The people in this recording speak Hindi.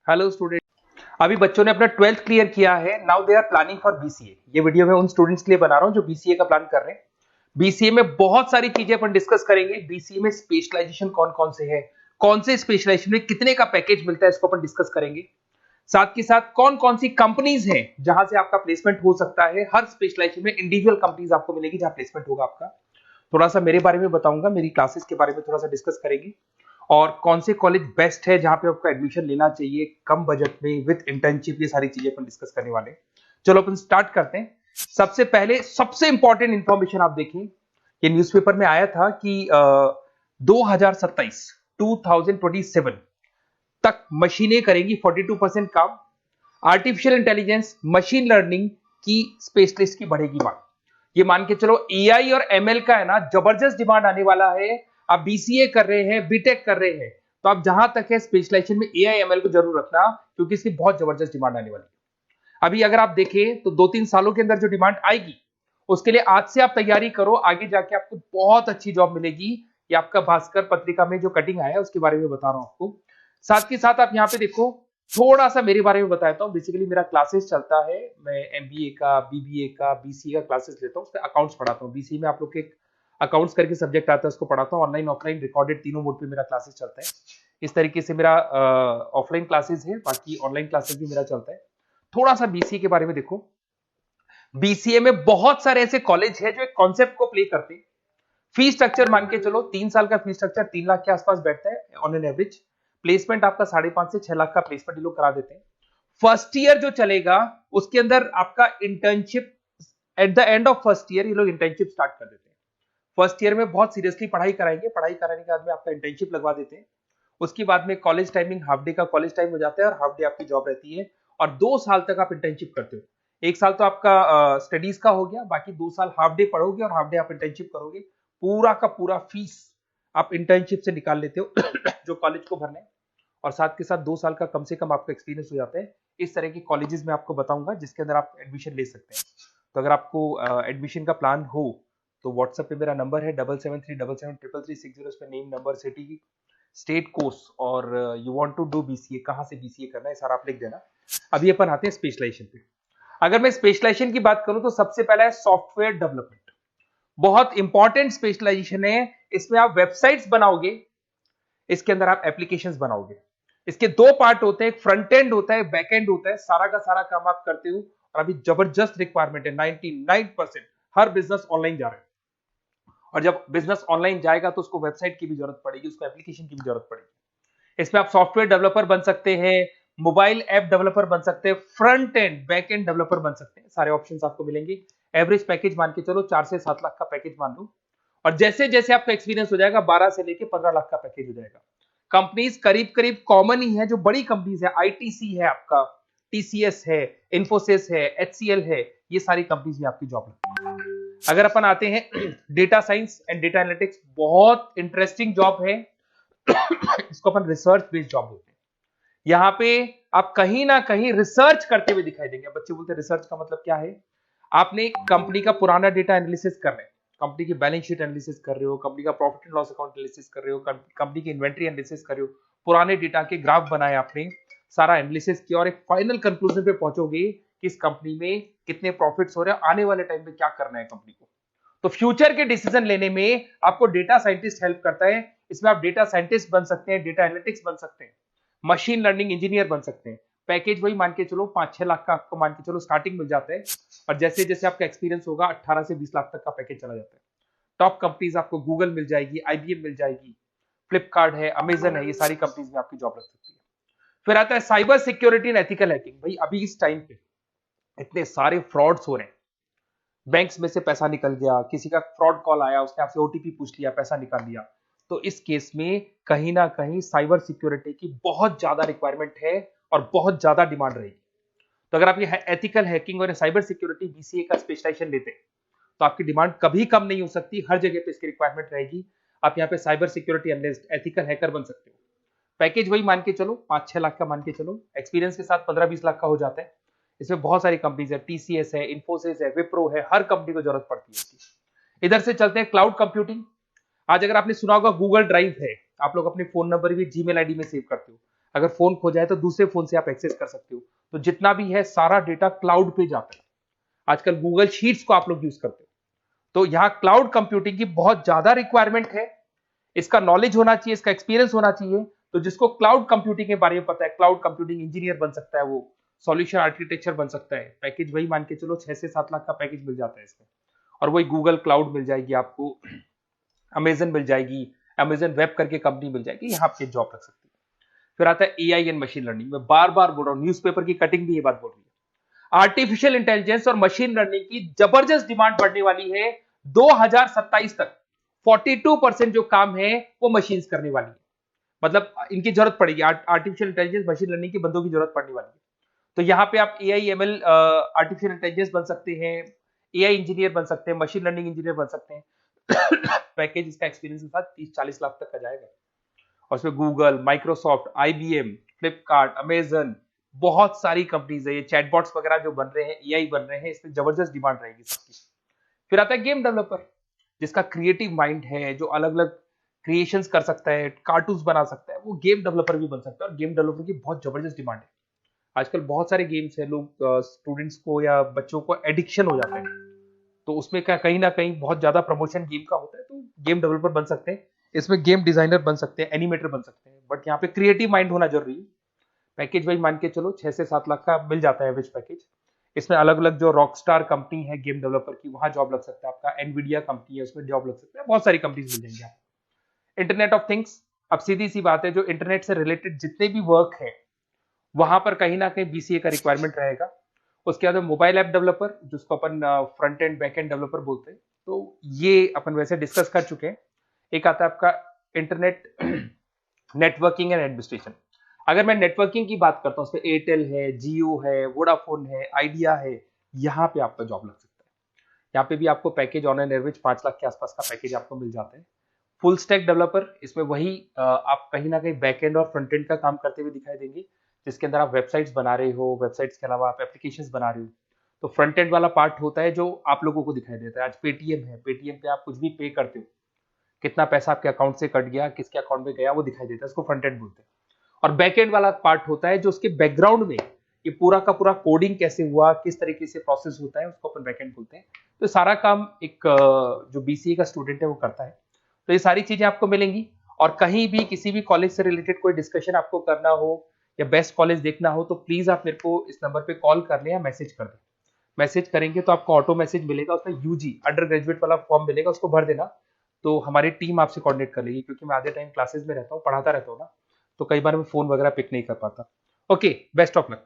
Hello student. अभी बच्चों ने अपना 12th क्लियर किया है। Now they are planning for BCA. ये वीडियो मैं उन स्टूडेंट्स के लिए बना रहा हूं जो बीसीए का प्लान कर रहे हैं। बीसीए में बहुत सारी चीजें अपन डिस्कस करेंगे। बीसीए में स्पेशलाइजेशन कौन कौन से है, कौन से स्पेशलाइजेशन में कितने का पैकेज मिलता है, इसको अपन डिस्कस करेंगे। साथ के साथ कौन कौन सी कंपनीज हैं जहां से आपका प्लेसमेंट हो सकता है। हर स्पेशलाइजेशन में इंडिविजुअल कंपनीज आपको मिलेगी जहां प्लेसमेंट होगा आपका। थोड़ा सा मेरे बारे में बताऊंगा, मेरी क्लासेस के बारे में थोड़ा सा डिस्कस करेंगे और कौन से कॉलेज बेस्ट है जहां पे आपको एडमिशन लेना चाहिए कम बजट में विद इंटर्नशिप। ये सारी चीजें अपन डिस्कस करने वाले हैं। चलो अपन स्टार्ट करते हैं। सबसे पहले सबसे इंपॉर्टेंट इंफॉर्मेशन आप देखिए, ये न्यूज़पेपर में आया था कि 2027 2027 तक मशीनें करेंगी 42% काम। आर्टिफिशियल इंटेलिजेंस, मशीन लर्निंग की स्पेशलिस्ट की बढ़ेगी मांग। ये मान के चलो एआई और एमएल का है ना जबरदस्त डिमांड आने वाला है। आप बीसीए कर रहे हैं, बीटेक कर रहे हैं, तो आप जहां तक है स्पेशलाइजेशन में एआई एमएल को जरूर रखना, क्योंकि इसकी बहुत जबरदस्त डिमांड आने वाली है। अभी अगर आप देखें तो 2-3 सालों के अंदर जो डिमांड आएगी उसके लिए आज से आप तैयारी करो, आगे जाके आपको बहुत अच्छी जॉब मिलेगी। ये आपका भास्कर पत्रिका में जो कटिंग आया है उसके बारे में बता रहा हूं आपको। साथ के साथ आप यहाँ पे देखो, थोड़ा सा मेरे बारे में बताता हूँ। बेसिकली मेरा क्लासेस चलता है, मैं एमबीए का, बीबीए का, बीसीए का क्लासेस लेता हूँ, उसमें अकाउंट्स पढ़ाता हूँ। बीसीए में आप लोग के अकाउंट्स करके सब्जेक्ट आता है, उसको पढ़ाता हूँ। ऑनलाइन ऑफलाइन रिकॉर्डेड तीनों मोड पे मेरा क्लासेस चलता है। इस तरीके से मेरा ऑफलाइन क्लासेस है, बाकी ऑनलाइन क्लासेस भी मेरा चलता है। थोड़ा सा बीसीए के बारे में देखो। बीसीए में बहुत सारे ऐसे कॉलेज है जो एक कॉन्सेप्ट को प्ले करते हैं। फीस स्ट्रक्चर मान के चलो 3 साल का फीस स्ट्रक्चर 3 लाख के आसपास बैठता है ऑन एन एवरेज। प्लेसमेंट आपका 5.5 से 6 लाख का प्लेसमेंट ये लोग करा देते हैं। फर्स्ट ईयर जो चलेगा उसके अंदर आपका internship, at the end of first year ये लोग इंटर्नशिप स्टार्ट कर देते हैं। फर्स्ट ईयर में बहुत सीरियसली पढ़ाई कराएंगे, पढ़ाई कराने के बाद में आपका इंटर्नशिप लगवा देते हैं। उसके बाद में कॉलेज टाइमिंग हाफ डे का कॉलेज टाइम हो जाता है और हाफ डे आपकी जॉब रहती है। और 2 साल तक आप इंटर्नशिप करते हो। 1 साल तो आपका स्टडीज का हो गया, बाकी 2 साल हाफ डे पढ़ोगे और हाफ डे आप इंटर्नशिप करोगे। पूरा का पूरा फीस आप इंटर्नशिप से निकाल लेते हो जो कॉलेज को भरना है। और साथ के साथ 2 साल का कम से कम आपका एक्सपीरियंस हो जाता है। इस तरह के कॉलेजेस में आपको बताऊंगा जिसके अंदर आप एडमिशन ले सकते हैं। तो अगर आपको एडमिशन का प्लान हो तो व्हाट्सएप पे मेरा नंबर है 7737733360। इस पे name, number, city, state, course और you want to do BCA, कहां से बीसीए करना है सारा आप लिख देना। अभी अपन आते हैं स्पेशलाइजेशन पे। अगर मैं स्पेशलाइजेशन की बात करूं तो सबसे पहला है सॉफ्टवेयर डेवलपमेंट। बहुत इंपॉर्टेंट स्पेशलाइजेशन है। इसमें आप वेबसाइट्स बनाओगे, इसके अंदर आप एप्लीकेशंस बनाओगे। इसके 2 पार्ट होते हैं, एक फ्रंट एंड होता है, बैक एंड होता है। सारा का सारा काम आप करते हो और अभी जबरदस्त रिक्वायरमेंट है। 99% हर बिजनेस ऑनलाइन जा रहा है और जब बिजनेस ऑनलाइन जाएगा तो उसको वेबसाइट की भी जरूरत पड़ेगी, उसको एप्लीकेशन की भी जरूरत पड़ेगी। इसमें आप सॉफ्टवेयर डेवलपर बन सकते हैं, मोबाइल ऐप डेवलपर बन सकते हैं, front end back end developer बन सकते हैं। सारे ऑप्शंस आपको मिलेंगे। एवरेज पैकेज मान के चलो 4 से 7 लाख का पैकेज मान लो। और जैसे जैसे आपका एक्सपीरियंस हो जाएगा 12 से लेके 15 लाख का पैकेज हो जाएगा। कंपनीज करीब करीब कॉमन ही है, जो बड़ी कंपनीज है, आईटीसी है आपका, टीसीएस है, इन्फोसिस है, एचसीएल है, ये सारी कंपनीज में आपकी जॉब लगती है। अगर अपन आते हैं data science and data analytics, बहुत इंटरेस्टिंग जॉब है। इसको अपन रिसर्च बेस्ड जॉब बोलते हैं। यहाँ पे आप कहीं ना कहीं रिसर्च करते हुए दिखाई देंगे। बच्चे बोलते हैं रिसर्च का मतलब क्या है। आपने कंपनी का पुराना डेटा एनालिसिस कर रहे हैं, कंपनी की बैलेंस शीट एनालिसिस कर रहे हो, कंपनी का profit and loss account analysis कर रहे हो, कंपनी की इन्वेंट्री एनालिसिस कर रहे हो, पुराने डेटा के ग्राफ बनाए आपने, सारा एनालिसिस किया और एक फाइनल कंक्लूजन पे पहुंचोगे कि इस कंपनी में कितने प्रॉफिट्स हो रहे हैं, आने वाले टाइम में क्या करना है कंपनी को। तो फ्यूचर के डिसीजन लेने में आपको डेटा साइंटिस्ट हेल्प करता है। इसमें आप डेटा साइंटिस्ट बन सकते हैं, डेटा एनालिटिक्स बन सकते हैं, मशीन लर्निंग इंजीनियर बन सकते हैं। पैकेज वही मान के चलो 5-6 लाख का आपको मान के चलो स्टार्टिंग मिल जाता है। और जैसे जैसे आपका एक्सपीरियंस होगा 18 से 20 लाख तक का पैकेज चला जाता है। टॉप कंपनीज आपको गूगल मिल जाएगी, आईबीएम मिल जाएगी, फ्लिपकार्ट है, अमेजन है, ये सारी कंपनीज में आपकी जॉब लग सकती है। फिर आता है cyber security and ethical hacking. भाई अभी इस टाइम पे इतने सारे फ्रॉड्स हो रहे हैं, बैंक्स में से पैसा निकल गया, किसी का फ्रॉड कॉल आया, उसने आपसे ओटीपी पूछ लिया, पैसा निकाल लिया। तो इस केस में कहीं ना कहीं साइबर सिक्योरिटी की बहुत ज्यादा रिक्वायरमेंट है और बहुत ज्यादा डिमांड रहेगी। तो अगर आप ये एथिकल हैकिंग और साइबर सिक्योरिटी बीसीए का स्पेशलाइजेशन लेते हैं तो आपकी डिमांड कभी कम नहीं हो सकती, हर जगह पे इसकी रिक्वायरमेंट रहेगी। आप यहाँ पे cyber security analyst, ethical hacker बन सकते हो। पैकेज वही मान के चलो 5-6 लाख का मान के चलो, एक्सपीरियंस के साथ 15-20 लाख का हो जाता है। इसमें बहुत सारी कंपनीज है, टीसीएस है, इन्फोसिस है, विप्रो है, हर कंपनी को जरूरत पड़ती है इसकी। इधर से चलते हैं क्लाउड कंप्यूटिंग। आज अगर आपने सुना होगा गूगल ड्राइव है, आप लोग अपने फोन नंबर भी जीमेल आईडी में सेव करते हो। अगर फोन खो जाए तो दूसरे फोन से आप एक्सेस कर सकते हो। तो जितना भी है सारा डेटा क्लाउड पे जाता है। आजकल गूगल शीट्स को आप लोग यूज करते हो, तो यहाँ क्लाउड कंप्यूटिंग की बहुत ज्यादा रिक्वायरमेंट है। इसका नॉलेज होना चाहिए, इसका एक्सपीरियंस होना चाहिए। तो जिसको क्लाउड कंप्यूटिंग के बारे में पता है, क्लाउड कंप्यूटिंग इंजीनियर बन सकता है, वो सॉल्यूशन आर्किटेक्चर बन सकता है। पैकेज वही मान के चलो 6 से 7 लाख का पैकेज मिल जाता है इसमें, और वही गूगल क्लाउड मिल जाएगी आपको, अमेजन मिल जाएगी, अमेजन वेब करके कंपनी मिल जाएगी, यहाँ पे जॉब रख सकती है। फिर आता है एआई एंड मशीन लर्निंग। मैं बार बार बोल रहा हूँ, न्यूज़पेपर की कटिंग भी ये बात बोल रही है। आर्टिफिशियल इंटेलिजेंस और मशीन लर्निंग की जबरदस्त डिमांड बढ़ने वाली है 2027 तक। 42% जो काम है वो मशीन्स करने वाली है, मतलब इनकी जरूरत पड़ेगी। आर्टिफिशियल इंटेलिजेंस मशीन लर्निंग के बंदों की जरूरत पड़ने वाली है। तो यहाँ पे आप एआई एमएल आर्टिफिशियल इंटेलिजेंस बन सकते हैं, एआई इंजीनियर बन सकते हैं, मशीन लर्निंग इंजीनियर बन सकते हैं। पैकेज इसका एक्सपीरियंस के साथ 30-40 लाख तक का जाएगा। और उसमें Google, Microsoft, IBM, Flipkart, Amazon, बहुत सारी कंपनीज है। ये चैटबॉट्स वगैरह जो बन रहे हैं, एआई बन रहे हैं, इसमें जबरदस्त डिमांड रहेगी सबकी। फिर आता है गेम डेवलपर, जिसका क्रिएटिव माइंड है, जो अलग अलग क्रिएशंस कर सकता है, कार्टून्स बना सकता है, वो गेम डेवलपर भी बन सकता है। और गेम डेवलपर की बहुत जबरदस्त डिमांड है। आजकल बहुत सारे गेम्स है, लोग स्टूडेंट्स को या बच्चों को एडिक्शन हो जाता है, तो उसमें क्या कहीं ना कहीं बहुत ज्यादा प्रमोशन गेम का होता है। तो गेम डेवलपर बन सकते हैं, इसमें गेम डिजाइनर बन सकते हैं, एनिमेटर बन सकते हैं, बट यहाँ पे क्रिएटिव माइंड होना जरूरी है। पैकेज वही मान के चलो 6 से 7 लाख का मिल जाता है एवरेज पैकेज। इसमें अलग अलग जो रॉकस्टार कंपनी है गेम डेवलपर की, वहां जॉब लग सकता है आपका। एनवीडिया कंपनी है, उसमें जॉब लग सकता है। बहुत सारी कंपनीज मिल जाएंगी आपको। इंटरनेट ऑफ थिंग्स, अब सीधी सी बात है, जो इंटरनेट से रिलेटेड जितने भी वर्क है वहां पर कहीं ना कहीं बीसीए का रिक्वायरमेंट रहेगा। उसके बाद मोबाइल ऐप डेवलपर, जिसको अपन front end back end developer बोलते हैं, तो ये अपन वैसे डिस्कस कर चुके हैं। एक आता है आपका इंटरनेट नेटवर्किंग एंड एडमिनिस्ट्रेशन। अगर मैं नेटवर्किंग की बात करता हूँ, उसमें एयरटेल है, जियो है, वोडाफोन है, आइडिया है, यहाँ पे आपका जॉब लग सकता है। यहाँ पे भी आपको package on an average 5 lakh के आसपास का पैकेज आपको मिल जाता है। फुल स्टैक डेवलपर, इसमें वही आप कहीं ना कहीं बैक एंड और फ्रंट एंड का काम करते हुए दिखाई देंगे, जिसके अंदर आप वेबसाइट्स बना रहे हो, वेबसाइट्स के अलावा आप एप्लीकेशंस बना रहे हो। तो फ्रंट एंड वाला पार्ट होता है जो आप लोगों को दिखाई देता है। आज पेटीएम है, पेटीएम पे आप कुछ भी पे करते हो, कितना पैसा आपके अकाउंट से कट गया, किसके अकाउंट में गया, वो दिखाई देता है, उसको फ्रंट एंड बोलते हैं। और बैक एंड वाला पार्ट होता है जो उसके बैकग्राउंड में ये पूरा का पूरा कोडिंग कैसे हुआ, किस तरीके से प्रोसेस होता है, उसको अपन बैक एंड बोलते हैं। तो सारा काम एक जो बीसीए का स्टूडेंट है वो करता है। तो ये सारी चीजें आपको मिलेंगी। और कहीं भी किसी भी कॉलेज से रिलेटेड कोई डिस्कशन आपको करना हो या बेस्ट कॉलेज देखना हो, तो प्लीज आप मेरे को इस नंबर पे कॉल कर लें या मैसेज कर दें। मैसेज करेंगे तो आपको ऑटो मैसेज मिलेगा, उसमें यूजी अंडर ग्रेजुएट वाला फॉर्म मिलेगा, उसको भर देना। तो हमारी टीम आपसे कोऑर्डिनेट कर लेगी, क्योंकि मैं आधे टाइम क्लासेस में रहता हूँ, पढ़ाता रहता हूँ ना, तो कई बार मैं फोन वगैरह पिक नहीं कर पाता। Okay, best of luck.